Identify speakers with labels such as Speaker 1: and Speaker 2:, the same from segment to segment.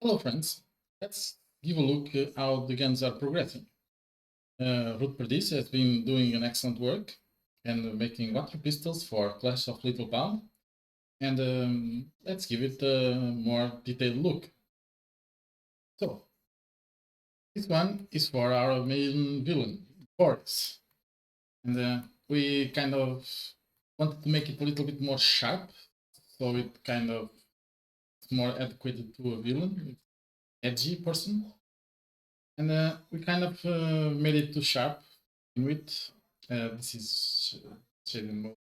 Speaker 1: Hello friends, let's give a look at how the guns are progressing. Root Perdiz has been doing an excellent work and making water pistols for Clash of Little Town, and let's give it a more detailed look. So, this one is for our main villain, Boris, and we kind of wanted to make it a little bit more sharp, so it kind of is more adequate to a villain, edgy person. And we kind of made it too sharp in width. This is shading mode.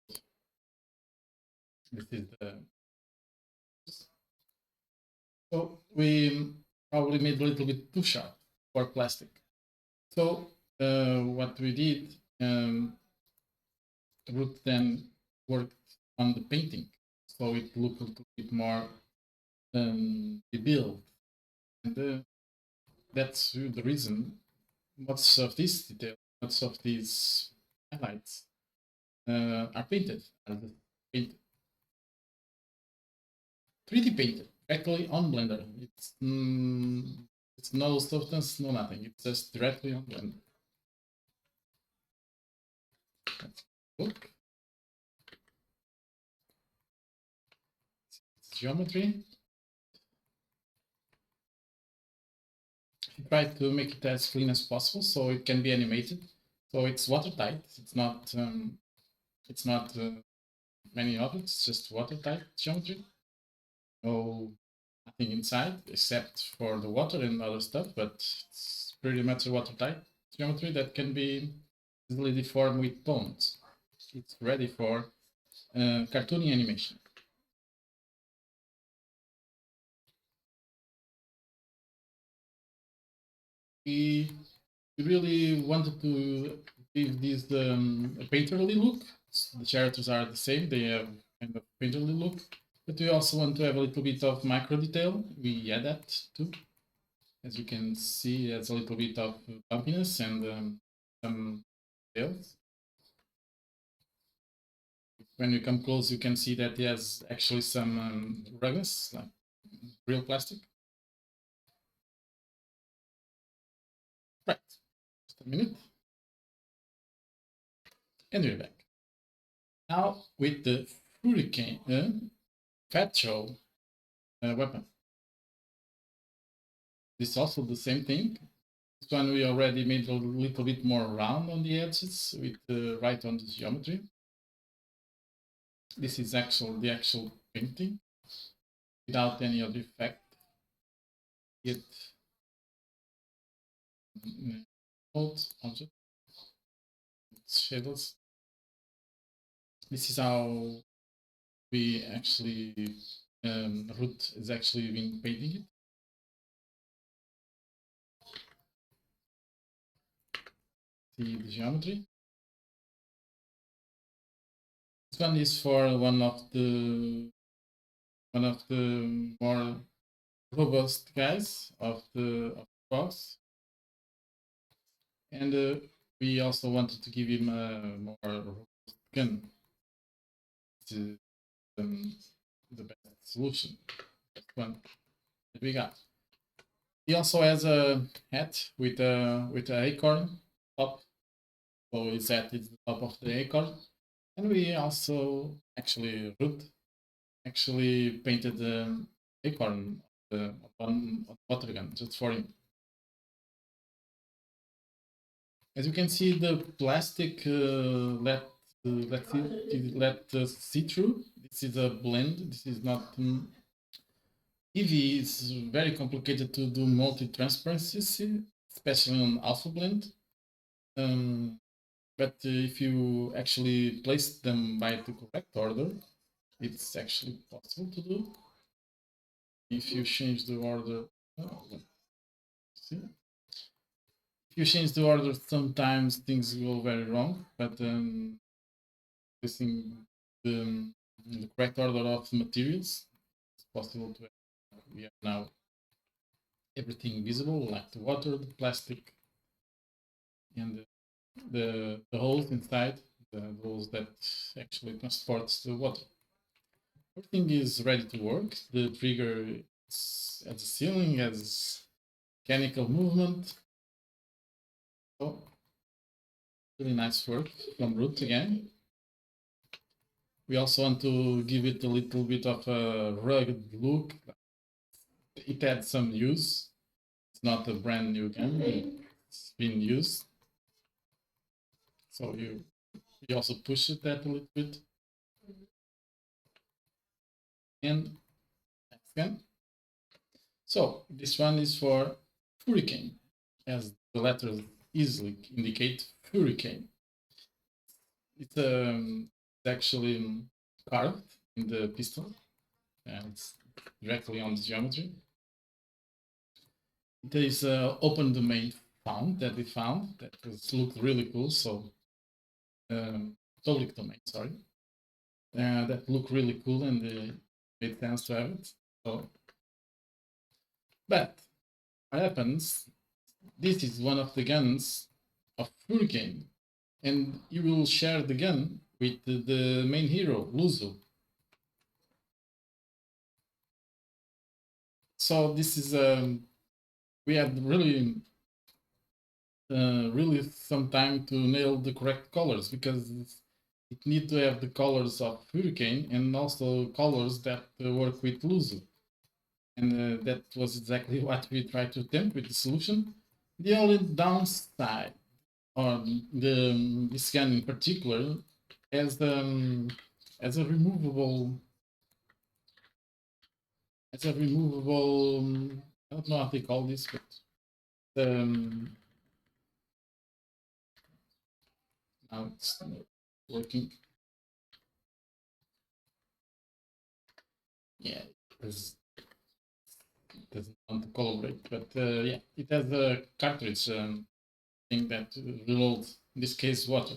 Speaker 1: This is the so we probably made a little bit too sharp for plastic. So what we did, Root then worked on the painting, so it looked a little bit more rebuilt, and that's the reason. Much of this detail, much of these highlights are painted, are painted 3D painted directly on Blender. It's no substance, no nothing. It's just directly on Blender. Let's look. It's geometry. I try to make it as clean as possible so it can be animated. So it's watertight. It's not. Many objects. It's just watertight geometry. No nothing inside except for the water and other stuff, but it's pretty much a watertight geometry that can be easily deformed with tones. It's ready for cartoony animation. We really wanted to give this a painterly look. The characters are the same; they have kind of painterly look, but we also want to have a little bit of micro detail. We add that too. As you can see, there's a little bit of bumpiness and some details. When you come close, you can see that there's actually some ruggedness, like real plastic. Right, just a minute. And we're back. Now with the Hurricane Petrol weapon. This is also the same thing. This one we already made a little bit more round on the edges with right on the geometry. This is the actual painting without any other effect. It old object shadows. This is how we actually Root is actually been painting it. See the geometry. This one is for one of the more robust guys of the boss, and we also wanted to give him a more robust gun. To, the best solution. Best one that we got. He also has a hat with a acorn top. So his hat is the top of the acorn. And we also Root actually painted the acorn on water gun just for him. As you can see, the plastic let see through. This is a blend. This is not. EV is very complicated to do multi-transparency, especially on alpha blend. But if you actually place them by the correct order, it's actually possible to do. If you change the order, see? If you change the order, sometimes things go very wrong. But placing the correct order of the materials, it's possible to. We have now everything visible, like the water, the plastic, and the holes inside, the holes that actually transports the water. Everything is ready to work. The trigger is has a ceiling, has mechanical movement. So really nice work from Root again. We also want to give it a little bit of a rugged look. It had some use. It's not a brand new game. It's been used. So you also push it that a little bit. And next again. So this one is for Hurricane, as the letters easily indicate Hurricane. It's actually carved in the pistol, and it's directly on the geometry. There is an open domain found that we found that looked really cool. So public domain, sorry, that looked really cool and made sense to have it. So, but what happens? This is one of the guns of Hurricane, and you will share the gun with the main hero, Luzo. So this is we had really some time to nail the correct colors because it need to have the colors of Hurricane and also colors that work with Luzo. And that was exactly what we tried to attempt with the solution. The only downside, or this gun in particular, as as a removable I don't know how they call this, but now it's not working. Yeah, it doesn't want to collaborate, but yeah, it has a cartridge thing that reloads, in this case, water,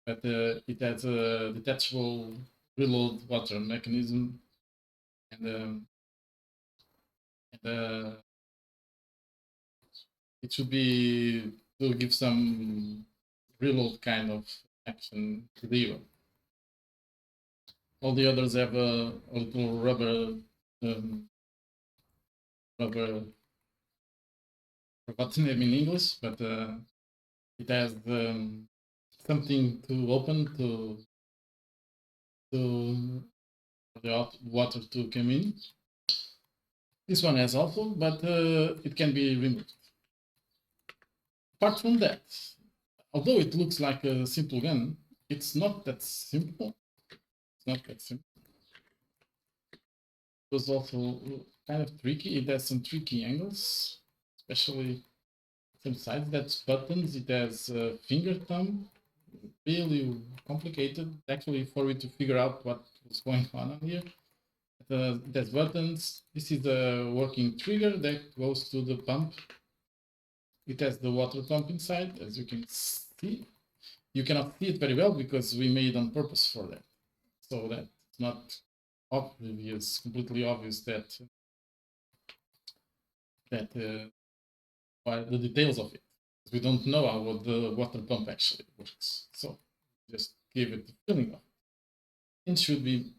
Speaker 1: but it has a detachable reload water mechanism, and, it should be to give some reload kind of action to the hero. All the others have a little um, rubber, forgot the name in English, but it has something to open to the water to come in. This one has also, but it can be removed. Apart from that, although it looks like a simple gun, it's not that simple. It's not that simple. It was also kind of tricky. It has some tricky angles, especially some sides. That's buttons. It has finger thumb. Really complicated actually for you to figure out what was going on here. It has buttons. This is the working trigger that goes to the pump. It has the water pump inside, as you can see. You cannot see it very well because we made on purpose for that. So that it's not obvious, completely obvious that by the details of it. We don't know how the water pump actually works. So just give it the feeling of it. It should be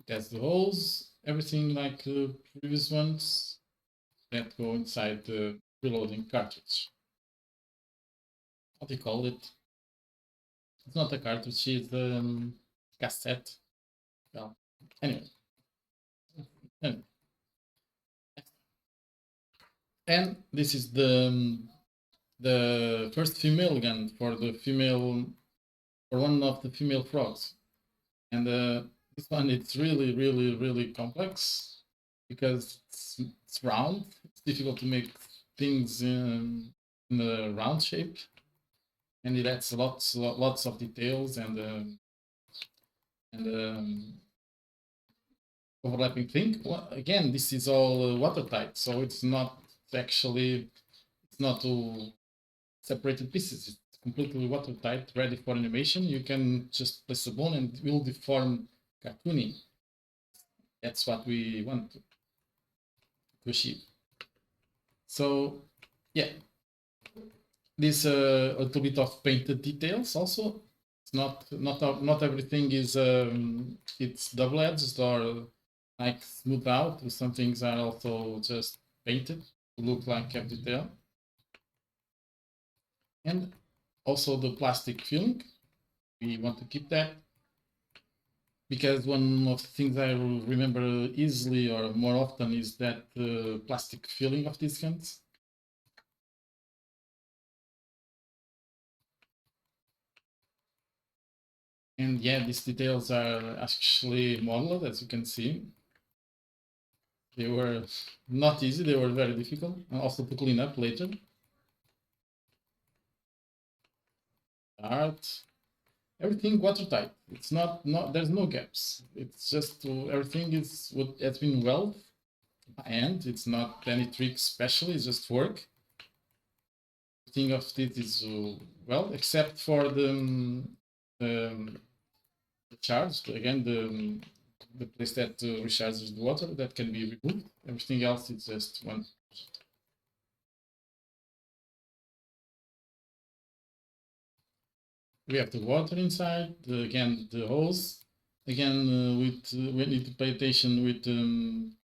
Speaker 1: It has the holes, everything like the previous ones that go inside the reloading cartridge. What do you call it? It's not a cartridge, it's a cassette. Well, anyway. And this is the first female gun for one of the female frogs. And this one, it's really complex because it's round. It's difficult to make things in a round shape, and it adds lots of details and overlapping thing. Well, again, this is all watertight, so it's not to separated pieces. It's completely watertight, ready for animation. You can just place a bone and it will deform cartoony. That's what we want to achieve. So, yeah. this a little bit of painted details also. It's not everything is it's double-edged or like smoothed out. Some things are also just painted to look like a detail. And also the plastic filling, we want to keep that because one of the things I remember easily or more often is that plastic filling of these guns. And yeah, these details are actually modeled, as you can see. They were not easy, they were very difficult, and also to clean up later. Art, everything watertight. It's not there's no gaps. It's just everything is what has been welded and it's not any trick special, it's just work. Everything of it is well, except for the charge. Again, the place that recharges the water that can be removed. Everything else is just one. We have the water inside. Again, the hose. Again, we need to pay attention with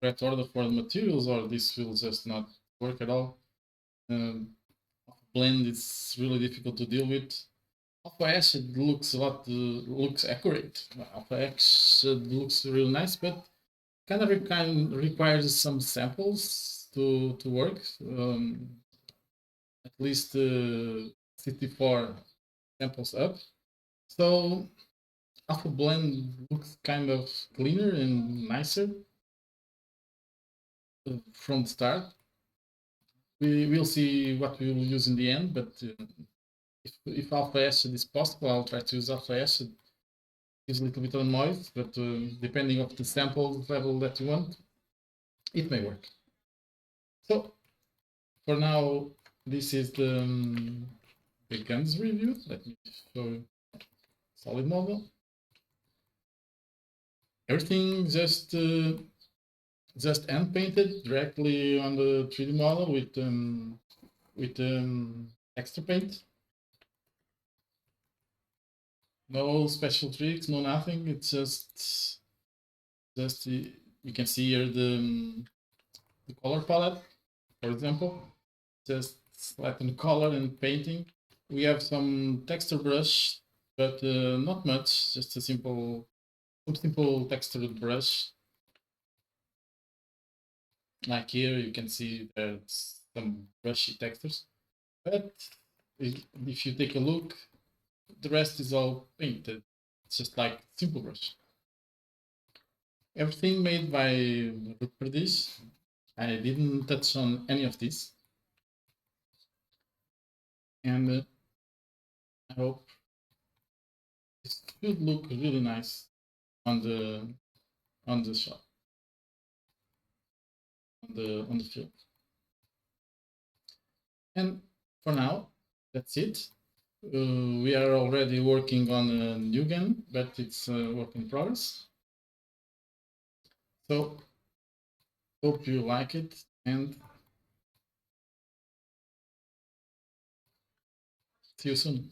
Speaker 1: correct order for the materials, or this will just not work at all. Blend is really difficult to deal with. Alpha Acid looks a lot looks accurate. Alpha Acid looks really nice, but kind of requires some samples to work. At least 64 samples up. So Alpha Blend looks kind of cleaner and nicer from the start. We will see what we will use in the end, but if Alpha Acid is possible, I'll try to use Alpha Acid. Gives a little bit of noise, but depending of the sample level that you want, it may work. So for now, this is the guns review. Let me show you solid model. Everything just hand painted directly on the 3D model with extra paint. No special tricks, no nothing. It's just you can see here the color palette, for example. Just selecting color and painting. We have some texture brush, but not much. Just a simple textured brush. Like here, you can see there's some brushy textures. But if you take a look, the rest is all painted. It's just like simple brush. Everything made by Root. I didn't touch on any of this. And I hope this should look really nice on the shot, on the film. And for now, that's it. We are already working on a new gun, but it's a work in progress. So hope you like it and see you soon.